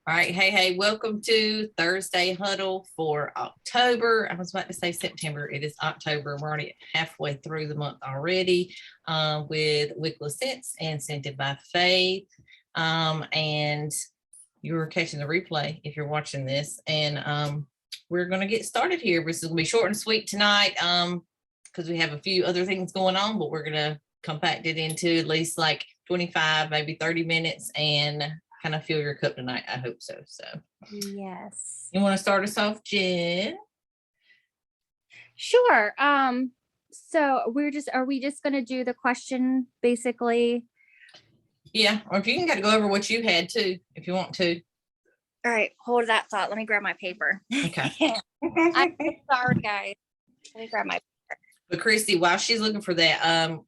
All right. Hey, welcome to Thursday Huddle for October. I was about to say September. It is October. We're already halfway through the month already with Wickless and Scented by Faith. And you're catching the replay if you're watching this. And we're going to get started here. This is going to be short and sweet tonight because we have a few other things going on, but we're going to compact it into at least like 25, maybe 30 minutes and kind of fill your cup tonight. I hope so. Yes. You want to start us off, Jen? Sure. So are we just going to do the question basically? Yeah. Or if you can kind of go over what you had too, if you want to. All right. Hold that thought. Let me grab my paper. Okay. I'm sorry, guys. Let me grab my paper. But Christy, while she's looking for that,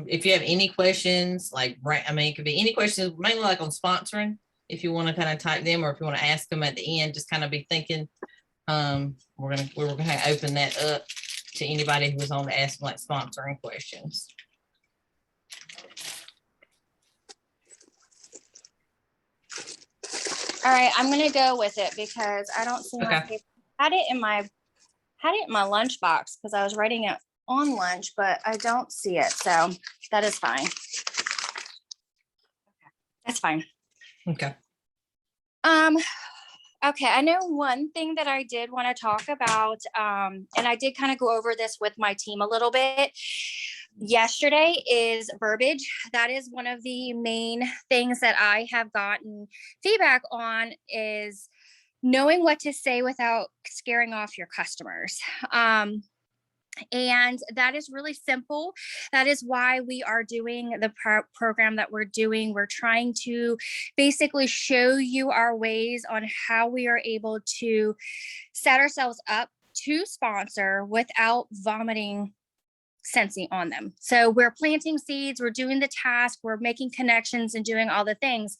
if you have any questions, it could be any questions, mainly like on sponsoring, if you want to kind of type them, or if you want to ask them at the end, just kind of be thinking. We're gonna open that up to anybody who was on to ask like sponsoring questions. All right, I'm gonna go with it because I don't see my paper. I had it in my lunchbox because I was writing it on lunch, but I don't see it, so that is fine. Okay. That's fine. Okay. Okay, I know one thing that I did want to talk about, and I did kind of go over this with my team a little bit yesterday, is verbiage. That is one of the main things that I have gotten feedback on, is knowing what to say without scaring off your customers. And that is really simple. That is why we are doing the program that we're doing. We're trying to basically show you our ways on how we are able to set ourselves up to sponsor without vomiting Scentsy on them. So we're planting seeds, we're doing the task, we're making connections and doing all the things.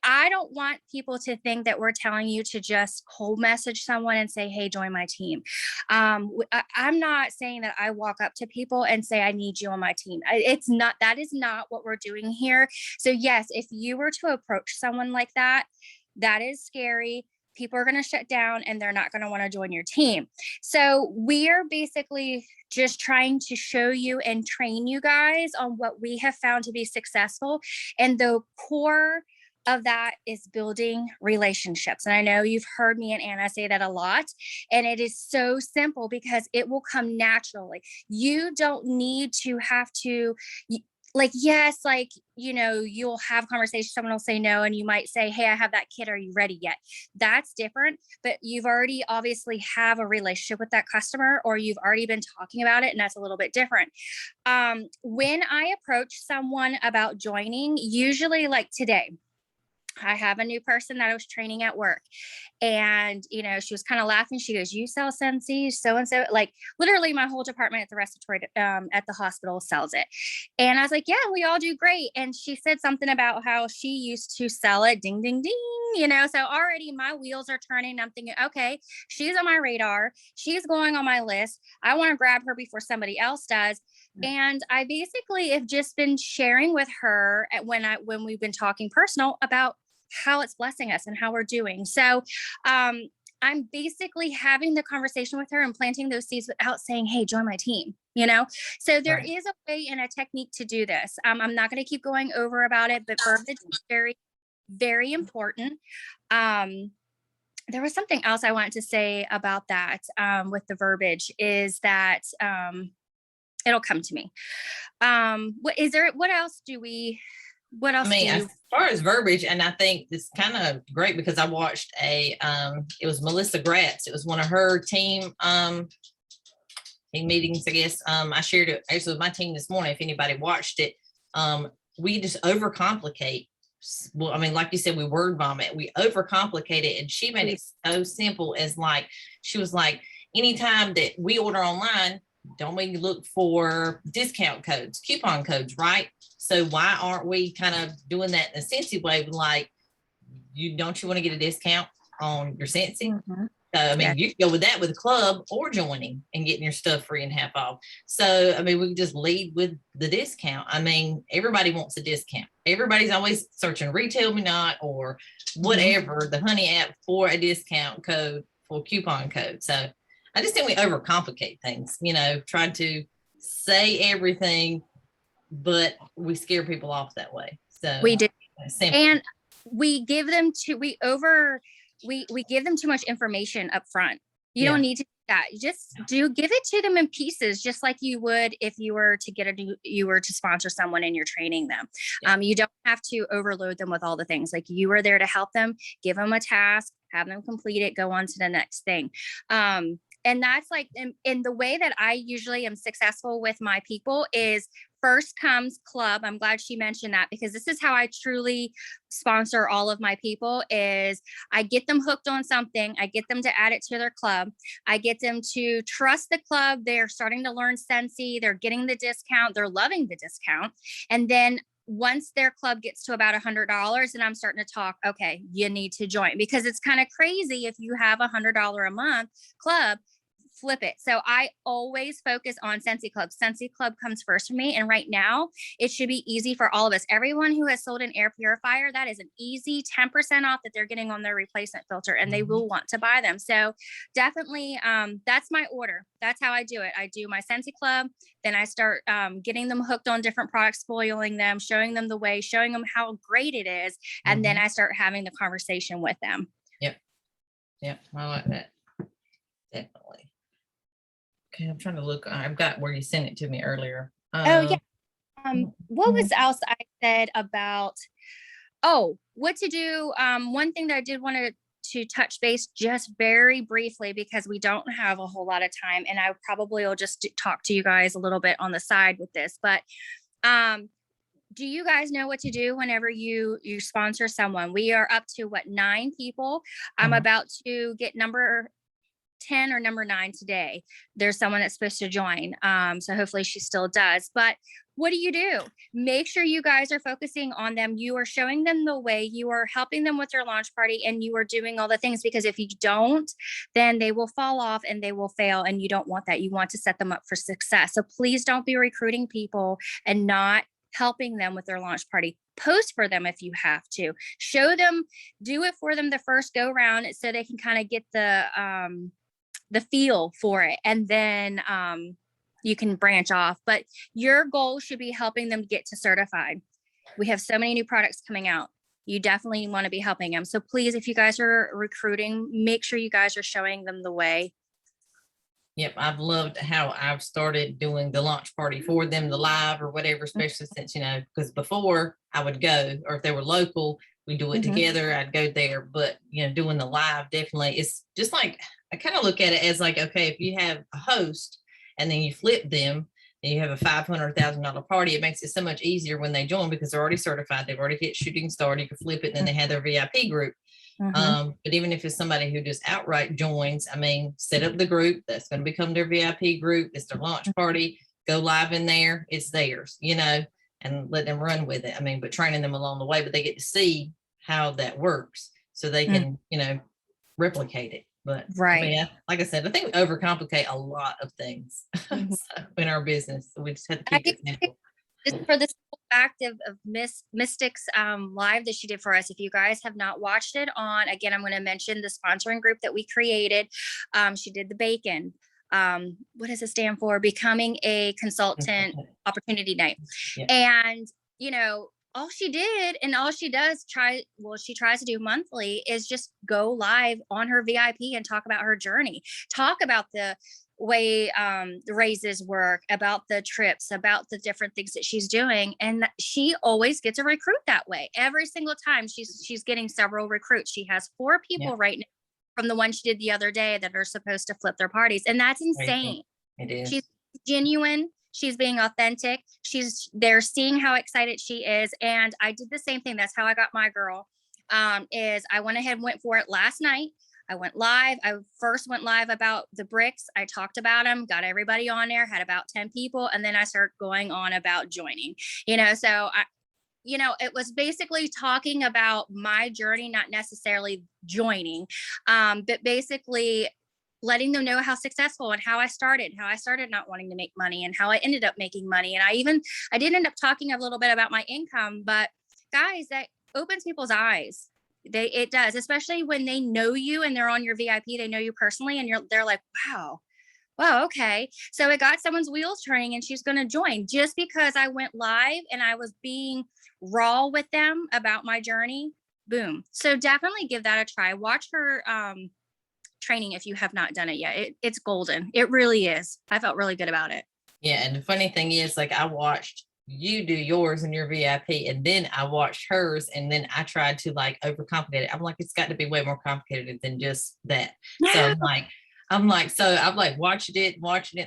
I don't want people to think that we're telling you to just cold message someone and say, hey, join my team. I'm not saying that I walk up to people and say, I need you on my team. That is not what we're doing here. So yes, if you were to approach someone like that, that is scary. People are going to shut down and they're not going to want to join your team. So we are basically just trying to show you and train you guys on what we have found to be successful. And the core of that is building relationships. And I know you've heard me and Anna say that a lot, and it is so simple because it will come naturally. You don't need to have to, you'll have conversations, someone will say no, and you might say, hey, I have that kit, are you ready yet? That's different, but you've already obviously have a relationship with that customer, or you've already been talking about it, and that's a little bit different. When I approach someone about joining, usually like today, I have a new person that I was training at work, and she was kind of laughing. She goes, you sell Scentsy, so-and-so, like literally my whole department at the respiratory at the hospital sells it. And I was like, yeah, we all do great. And she said something about how she used to sell it, ding ding ding, so already my wheels are turning. I'm thinking, okay, she's on my radar, she's going on my list, I want to grab her before somebody else does. And I basically have just been sharing with her when we've been talking personal about how it's blessing us and how we're doing. So I'm basically having the conversation with her and planting those seeds without saying, hey, join my team, So there is a way and a technique to do this. I'm not going to keep going over about it, but verbiage is very, very important. There was something else I wanted to say about that with the verbiage, is that it'll come to me. What else do as far as verbiage, and I think it's kind of great because I watched it was Melissa Gratz. It was one of her team meetings, I guess. I shared it actually with my team this morning. If anybody watched it, we just overcomplicate. Well, like you said, we word vomit, we overcomplicate it. And she made it so simple as she was like, anytime that we order online, don't we look for discount codes, coupon codes, right? So why aren't we kind of doing that in a Scentsy way? Like, don't you want to get a discount on your Scentsy? Mm-hmm. So, I Yeah. mean, you can go with that with a club or joining and getting your stuff free and half off. So, I mean, we can just lead with the discount. I mean, everybody wants a discount. Everybody's always searching Retail Me Not or whatever, the Honey app for a discount code, for coupon code. So I just think we overcomplicate things, you know, trying to say everything, but we scare people off that way. So We do. simple. And we give them we give them too much information up front. You don't need to do that. Just give it to them in pieces, just like you would if you were to sponsor someone and you're training them. You don't have to overload them with all the things. Like, you are there to help them, give them a task, have them complete it, go on to the next thing. And that's like in the way that I usually am successful with my people is first comes club. I'm glad she mentioned that, because this is how I truly sponsor all of my people is I get them hooked on something. I get them to add it to their club. I get them to trust the club. They're starting to learn Scentsy. They're getting the discount. They're loving the discount. And then once their club gets to about $100, and I'm starting to talk, okay, you need to join, because it's kind of crazy if you have $100 a month club, flip it. So I always focus on Scentsy Club. Scentsy Club comes first for me. And right now it should be easy for all of us. Everyone who has sold an air purifier, that is an easy 10% off that they're getting on their replacement filter, and they will want to buy them. So definitely, that's my order. That's how I do it. I do my Scentsy Club. Then I start getting them hooked on different products, spoiling them, showing them the way, showing them how great it is. And then I start having the conversation with them. Yep. I like that. Definitely. Okay, I'm trying to look. I've got where you sent it to me earlier. Oh yeah. What was else I said about? Oh, what to do? One thing that I did want to touch base just very briefly, because we don't have a whole lot of time, and I probably will just talk to you guys a little bit on the side with this. But do you guys know what to do whenever you sponsor someone? We are up to 9 people. I'm about to get number 10 or number 9 today. There's someone that's supposed to join. So hopefully she still does. But what do? Make sure you guys are focusing on them. You are showing them the way. You are helping them with their launch party, and you are doing all the things, because if you don't, then they will fall off and they will fail. And you don't want that. You want to set them up for success. So please don't be recruiting people and not helping them with their launch party. Post for them if you have to. Show them, do it for them the first go round, so they can kind of get the feel for it, and then you can branch off. But your goal should be helping them get to certified. We have so many new products coming out. You definitely want to be helping them. So please, if you guys are recruiting, make sure you guys are showing them the way. Yep, I've loved how I've started doing the launch party for them, the live or whatever, especially since, you know, because before I would go, or if they were local, we do it together, I'd go there. But, you know, doing the live, definitely, it's just like, I kind of look at it as like, okay, if you have a host and then you flip them and you have a $500,000 party, it makes it so much easier when they join, because they're already certified. They've already hit shooting start. You can flip it, and then they have their VIP group. But even if it's somebody who just outright joins, I mean, set up the group that's going to become their VIP group. It's their launch party. Go live in there. It's theirs, you know, and let them run with it. I mean, but training them along the way, but they get to see how that works, so they can, you know, replicate it. But I mean, like I said, I think we overcomplicate a lot of things in our business. So we just have to keep it simple. Just for the fact of Mystic's live that she did for us, if you guys have not watched it on, again, I'm going to mention the sponsoring group that we created. She did the bacon. What does it stand for? Becoming a Consultant Opportunity Night. And, you know, all she did, and all she does she tries to do monthly, is just go live on her VIP and talk about her journey, talk about the way the raises work, about the trips, about the different things that she's doing. And she always gets a recruit that way. Every single time she's getting several recruits. She has 4 people right now from the one she did the other day that are supposed to flip their parties. And that's insane. It is. She's genuine. She's being authentic. They're seeing how excited she is. And I did the same thing. That's how I got my girl, is I went ahead and went for it last night. I went live. I first went live about the bricks. I talked about them, got everybody on there, had about 10 people. And then I started going on about joining, you know, so it was basically talking about my journey, not necessarily joining, but basically letting them know how successful and how I started not wanting to make money and how I ended up making money. And I did end up talking a little bit about my income, but guys, that opens people's eyes. It does, especially when they know you and they're on your VIP, they know you personally, and they're like, wow. Well, okay. So it got someone's wheels turning and she's going to join just because I went live and I was being raw with them about my journey. Boom. So definitely give that a try. Watch her training if you have not done it yet. It's golden. It really is. I felt really good about it. Yeah. And the funny thing is, like, I watched you do yours and your VIP, and then I watched hers, and then I tried to like overcomplicate it. I'm like, it's got to be way more complicated than just that. So I'm like watching it,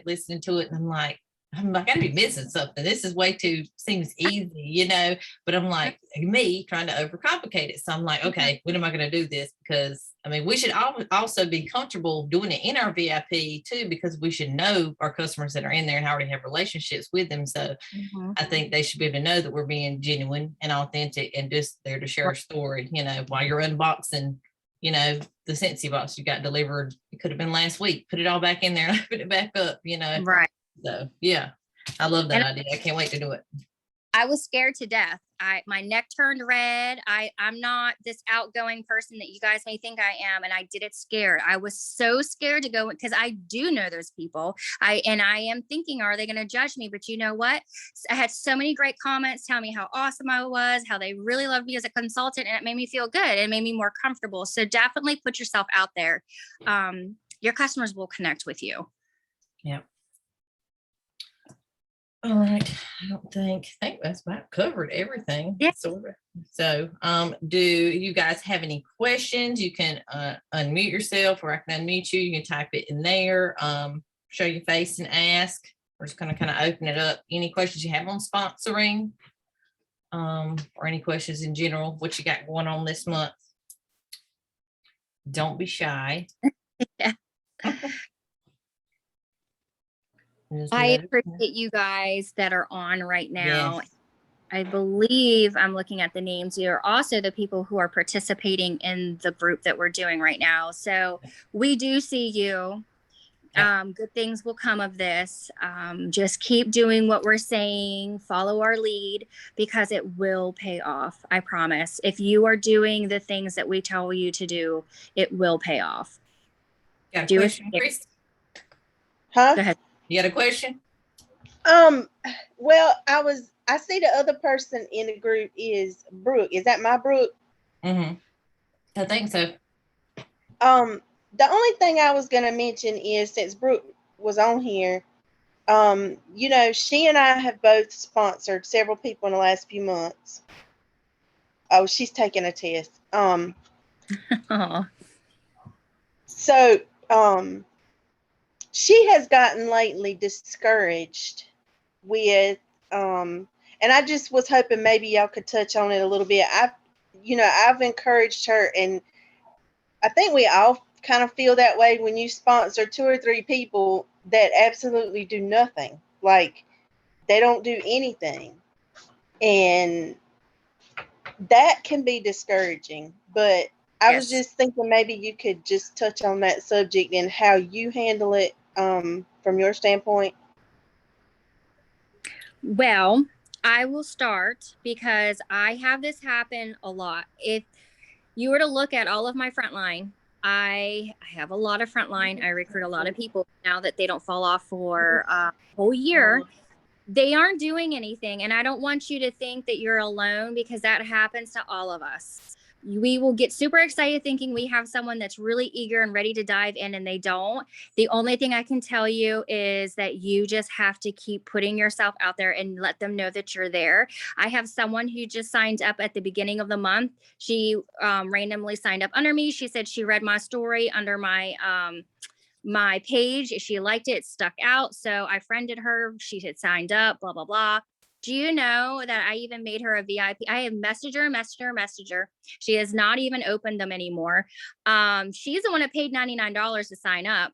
listening to it, and I'm like, I gotta be missing something. This is way too seems easy, but I'm like, me trying to overcomplicate it. So I'm like, okay, when am I going to do this? Because I mean, we should also be comfortable doing it in our VIP too, because we should know our customers that are in there and already have relationships with them. So I think they should be able to know that we're being genuine and authentic and just there to share a story, while you're unboxing, the Scentsy box you got delivered. It could have been last week. Put it all back in there and open it back up, Right. So yeah, I love that idea. I can't wait to do it. I was scared to death. My neck turned red. I'm not this outgoing person that you guys may think I am. And I did it scared. I was so scared to go because I do know those people. I am thinking, are they going to judge me? But you know what? I had so many great comments telling me how awesome I was, how they really loved me as a consultant. And it made me feel good. It made me more comfortable. So definitely put yourself out there. Your customers will connect with you. Yeah. All right. I think that's about covered everything. Yeah. So, do you guys have any questions? You can unmute yourself, or I can unmute you. You can type it in there, show your face and ask. We're just going to kind of open it up. Any questions you have on sponsoring, or any questions in general, what you got going on this month? Don't be shy. Yeah. I appreciate you guys that are on right now. Yes. I believe I'm looking at the names. You're also the people who are participating in the group that we're doing right now. So we do see you. Good things will come of this. Just keep doing what we're saying. Follow our lead, because it will pay off. I promise. If you are doing the things that we tell you to do, it will pay off. Got a question, Chris? Huh? Go ahead. You got a question? Well, I see the other person in the group is Brooke. Is that my Brooke? Mm-hmm. I think so. The only thing I was gonna mention is, since Brooke was on here, she and I have both sponsored several people in the last few months. Oh, she's taking a test. So she has gotten lately discouraged with, and I just was hoping maybe y'all could touch on it a little bit. I've encouraged her, and I think we all kind of feel that way when you sponsor 2 or 3 people that absolutely do nothing. Like, they don't do anything. And that can be discouraging. But I was just thinking maybe you could just touch on that subject and how you handle it from your standpoint. Well, I will start, because I have this happen a lot. If you were to look at all of my frontline, I have a lot of frontline. I recruit a lot of people now that they don't fall off for a whole year. They aren't doing anything. And I don't want you to think that you're alone, because that happens to all of us. We will get super excited thinking we have someone that's really eager and ready to dive in, and they don't. The only thing I can tell you is that you just have to keep putting yourself out there and let them know that you're there. I have someone who just signed up at the beginning of the month. She randomly signed up under me. She said she read my story under my my page. She liked it, stuck out. So I friended her. She had signed up, blah, blah, blah. Do you know that I even made her a VIP? I have messaged her. She has not even opened them anymore. She's the one that paid $99 to sign up.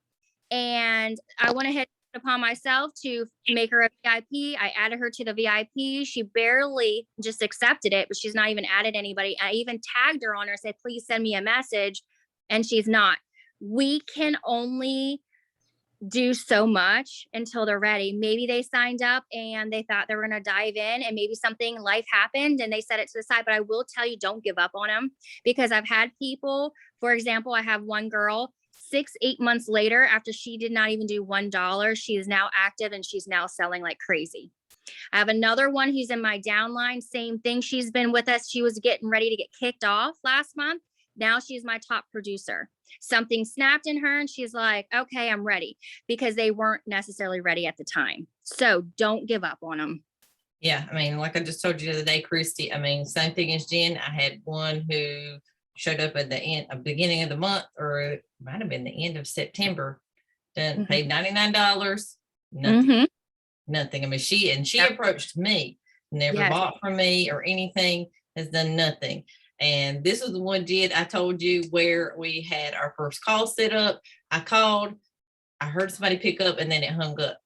And I went ahead upon myself to make her a VIP. I added her to the VIP. She barely just accepted it, but she's not even added anybody. I even tagged her on her, said, please send me a message. And she's not. We can only do so much until they're ready. Maybe they signed up and they thought they were going to dive in, and maybe life happened and they set it to the side. But I will tell you, don't give up on them, because I've had people, for example, I have one girl 6-8 months later, after she did not even do $1, she is now active and she's now selling like crazy. I have another one who's in my downline, same thing. She's been with us. She was getting ready to get kicked off last month. Now she's my top producer. Something snapped in her and she's like, okay, I'm ready, because they weren't necessarily ready at the time. So don't give up on them. Yeah. I mean, like I just told you the other day, Christy, I mean, same thing as Jen. I had one who showed up at the beginning of the month, or it might have been the end of September, then paid $99. Nothing. Nothing. I mean, she approached me, never bought from me or anything, has done nothing. And this was the one, Jen, I told you, where we had our first call set up. I called, I heard somebody pick up, and then it hung up.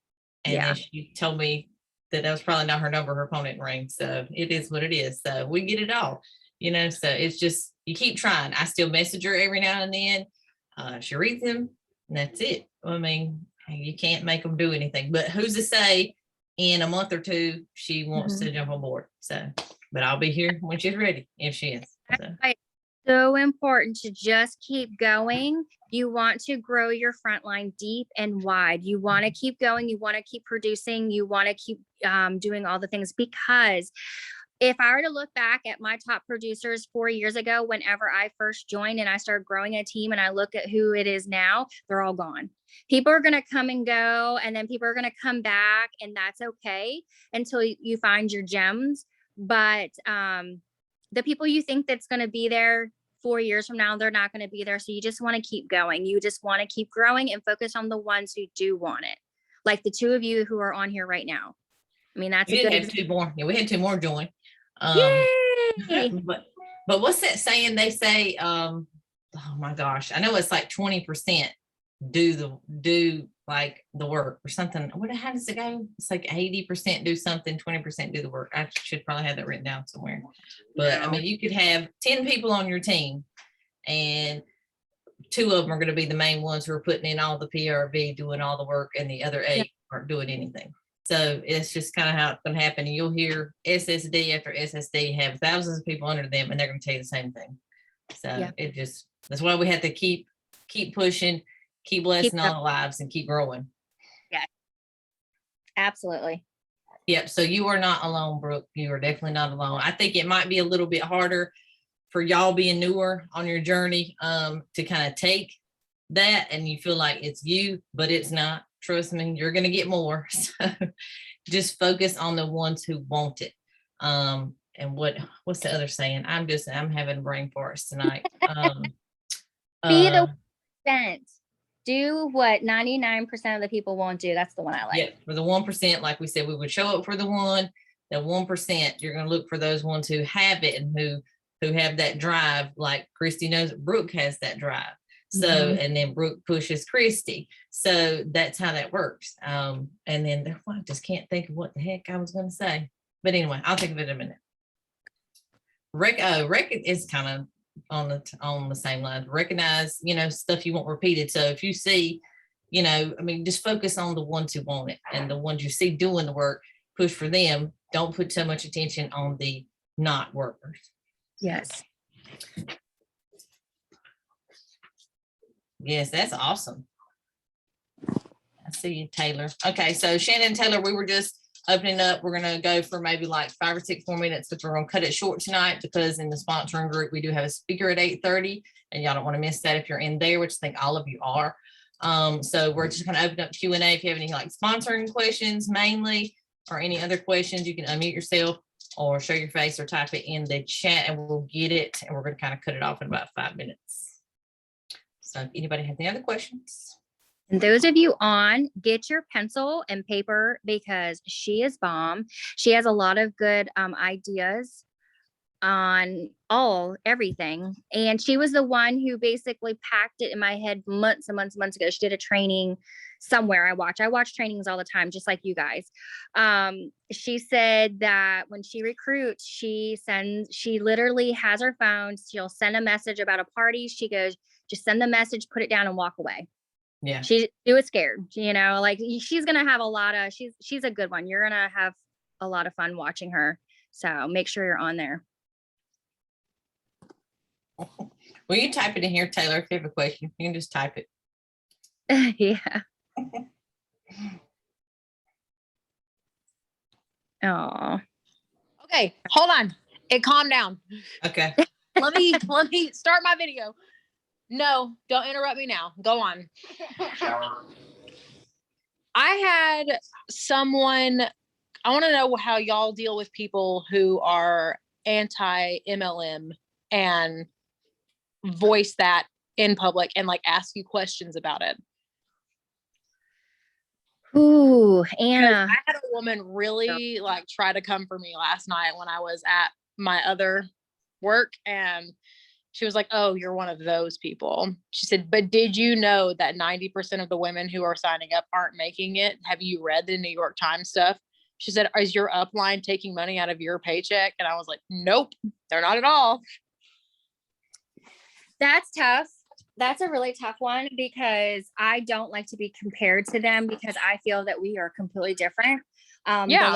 And then she told me that was probably not her number, her phone didn't ring. So it is what it is. So we get it all, so it's just, you keep trying. I still message her every now and then. She reads them, and that's it. I mean, you can't make them do anything, but who's to say in a month or two she wants to jump on board. So, but I'll be here when she's ready, if she is. So important to just keep going. You want to grow your frontline deep and wide. You want to keep going. You want to keep producing. You want to keep doing all the things, because if I were to look back at my top producers 4 years ago, whenever I first joined and I started growing a team, and I look at who it is now, they're all gone. People are going to come and go, and then people are going to come back, and that's okay until you find your gems. But the people you think that's going to be there 4 years from now, they're not going to be there. So you just want to keep going. You just want to keep growing and focus on the ones who do want it. Like the two of you who are on here right now. I mean, that's we had two more. Yeah, we had two more join. Yay! But what's that saying? They say, oh my gosh, I know it's like 20% do like the work or something. How does it go? It's like 80% do something, 20% do the work. I should probably have that written down somewhere. But I mean, you could have 10 people on your team, and 2 of them are going to be the main ones who are putting in all the PRV, doing all the work, and the other 8 aren't doing anything. So it's just kind of how it's going to happen. And you'll hear SSD after SSD have thousands of people under them, and they're going to tell you the same thing. So that's why we have to keep pushing, keep blessing all the lives, and keep growing. Yeah, absolutely. Yep. So you are not alone, Brooke. You are definitely not alone. I think it might be a little bit harder for y'all being newer on your journey to kind of take that, and you feel like it's you, but it's not. Trust me, you're going to get more. So just focus on the ones who want it. And what's the other saying? I'm having brain farts tonight. Be the percent. Do what 99% of the people won't do. That's the one I like. Yeah, for the 1%, like we said, we would show up for the 1%. You're going to look for those ones who have it and who have that drive. Like Christy knows Brooke has that drive. So, and then Brooke pushes Christy. So that's how that works. And then I just can't think of what the heck I was going to say. But anyway, I'll think of it in a minute. Rec is kind of on the same line. Recognize, stuff you want repeated. So if you see, just focus on the ones who want it, and the ones you see doing the work, push for them. Don't put so much attention on the not workers. Yes. Yes, that's awesome. I see you, Taylor. Okay, so Shannon and Taylor, we were just opening up. We're going to go for maybe like 5 or 6 more minutes, but we're going to cut it short tonight, because in the sponsoring group, we do have a speaker at 8:30, and y'all don't want to miss that if you're in there, which I think all of you are. So we're just going to open up Q&A. If you have any like sponsoring questions mainly, or any other questions, you can unmute yourself or show your face or type it in the chat, and we'll get it. And we're going to kind of cut it off in about 5 minutes. So if anybody has any other questions. And those of you on, get your pencil and paper, because she is bomb. She has a lot of good ideas on everything. And she was the one who basically packed it in my head months and months ago. She did a training somewhere I watch trainings all the time, just like you guys. She said that when she recruits, she literally has her phone. She'll send a message about a party. She goes, just send the message, put it down and walk away. Yeah. She do it scared, like she's going to have she's a good one. You're going to have a lot of fun watching her. So make sure you're on there. Will you type it in here, Taylor? If you have a question, you can just type it. Yeah. Oh. Okay, hold on. It calmed down. Okay. Let me start my video. No, don't interrupt me now. Go on. I had someone, I want to know how y'all deal with people who are anti-MLM and voice that in public and like ask you questions about it. Ooh, Anna. I had a woman really like try to come for me last night when I was at my other work, and she was like, "Oh, you're one of those people." She said, "But did you know that 90% of the women who are signing up aren't making it? Have you read the New York Times stuff?" She said, "Is your upline taking money out of your paycheck?" And I was like, "Nope, they're not at all." That's tough. That's a really tough one because I don't like to be compared to them because I feel that we are completely different. Yeah.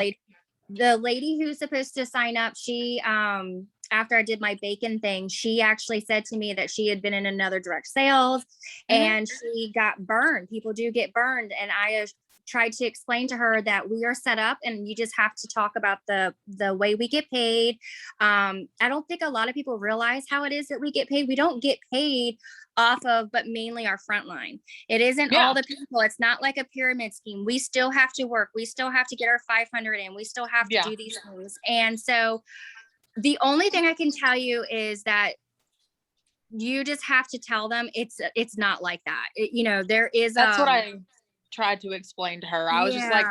The lady who's supposed to sign up, she, after I did my bacon thing, she actually said to me that she had been in another direct sales and she got burned. People do get burned. And I tried to explain to her that we are set up and you just have to talk about the way we get paid. I don't think a lot of people realize how it is that we get paid. We don't get paid off of, but mainly our front line. It isn't all the people. It's not like a pyramid scheme. We still have to work. We still have to get our 500 in. We still have to do these things. And so the only thing I can tell you is that you just have to tell them it's not like that. There is. That's what I tried to explain to her. I was just like,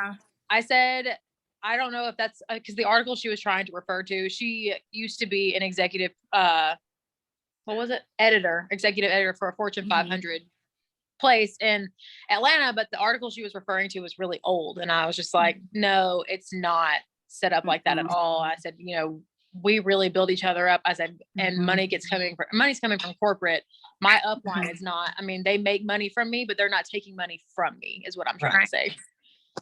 I said, I don't know if that's because the article she was trying to refer to, she used to be an executive, executive editor for a Fortune 500 place in Atlanta. But the article she was referring to was really old. And I was just like, no, it's not set up like that at all. I said, we really build each other up. I said, and money's coming from corporate. My upline is not, they make money from me, but they're not taking money from me is what I'm trying to say.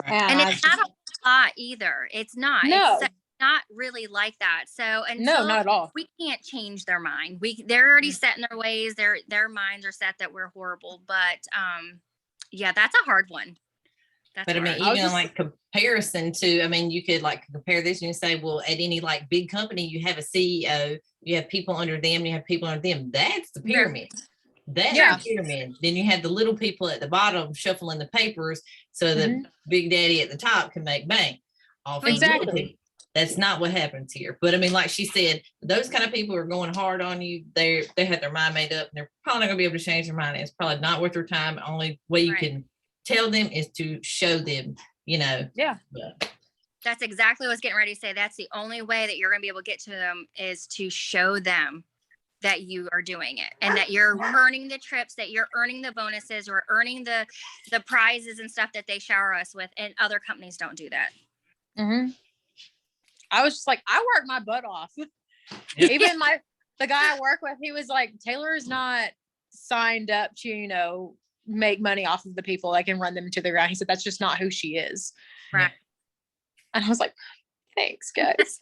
And it's not a lot either. It's not. No. It's not really like that. So no, not at all. We can't change their mind. They're already set in their ways. Their minds are set that we're horrible. But that's a hard one. But even like comparison to, you could like compare this and say, well, at any like big company, you have a CEO, you have people under them, you have people under them. That's the pyramid. That's the pyramid. Then you have the little people at the bottom shuffling the papers so the big daddy at the top can make bank off of the little people. That's not what happens here. But like she said, those kind of people are going hard on you. They have their mind made up and they're probably not going to be able to change their mind. It's probably not worth their time. The only way you can tell them is to show them, That's exactly what I was getting ready to say. That's the only way that you're going to be able to get to them is to show them that you are doing it and that you're earning the trips, that you're earning the bonuses or earning the prizes and stuff that they shower us with. And other companies don't do that. I was just like, I work my butt off. Even the guy I work with, he was like, Taylor's not signed up to, make money off of the people that can run them to the ground. He said, that's just not who she is. Right. And I was like, thanks guys.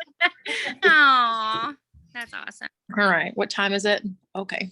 Aw, that's awesome. All right. What time is it? Okay.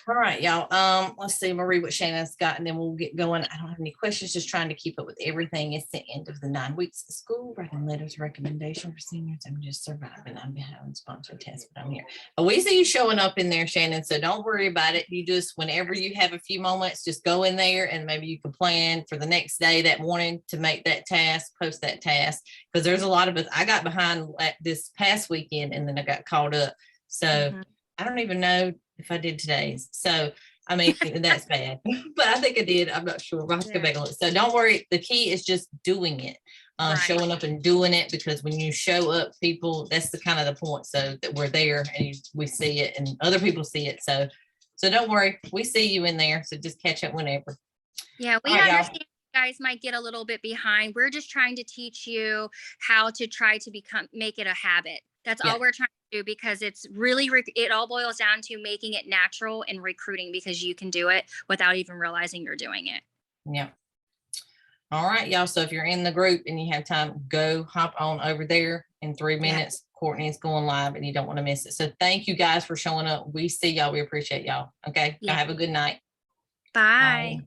All right, y'all. Let's see. I'm gonna read what Shannon's got and then we'll get going. I don't have any questions, just trying to keep up with everything. It's the end of the 9 weeks of school. Writing letters of recommendation for seniors. I'm just surviving. I'm behind sponsored tests, but I'm here. We see you showing up in there, Shannon. So don't worry about it. You just, whenever you have a few moments, just go in there and maybe you can plan for the next day, that morning, to make that task, post that task. Because there's a lot of us. I got behind this past weekend and then I got caught up. So I don't even know if I did today's. So, that's bad, but I think I did. I'm not sure. I'll have to go back and look. So don't worry. The key is just doing it, showing up and doing it, because when you show up, people, that's the kind of the point. So that we're there and we see it and other people see it. So don't worry. We see you in there. So just catch up whenever. Yeah, we understand guys might get a little bit behind. We're just trying to teach you how to try to make it a habit. That's Yeah. all we're trying to do, because it's really, it all boils down to making it natural in recruiting, because you can do it without even realizing you're doing it. Yeah. All right, y'all. So if you're in the group and you have time, go hop on over there in 3 minutes. Courtney's going live and you don't want to miss it. So thank you guys for showing up. We see y'all. We appreciate y'all. Okay. Yeah. Y'all have a good night. Bye. Bye.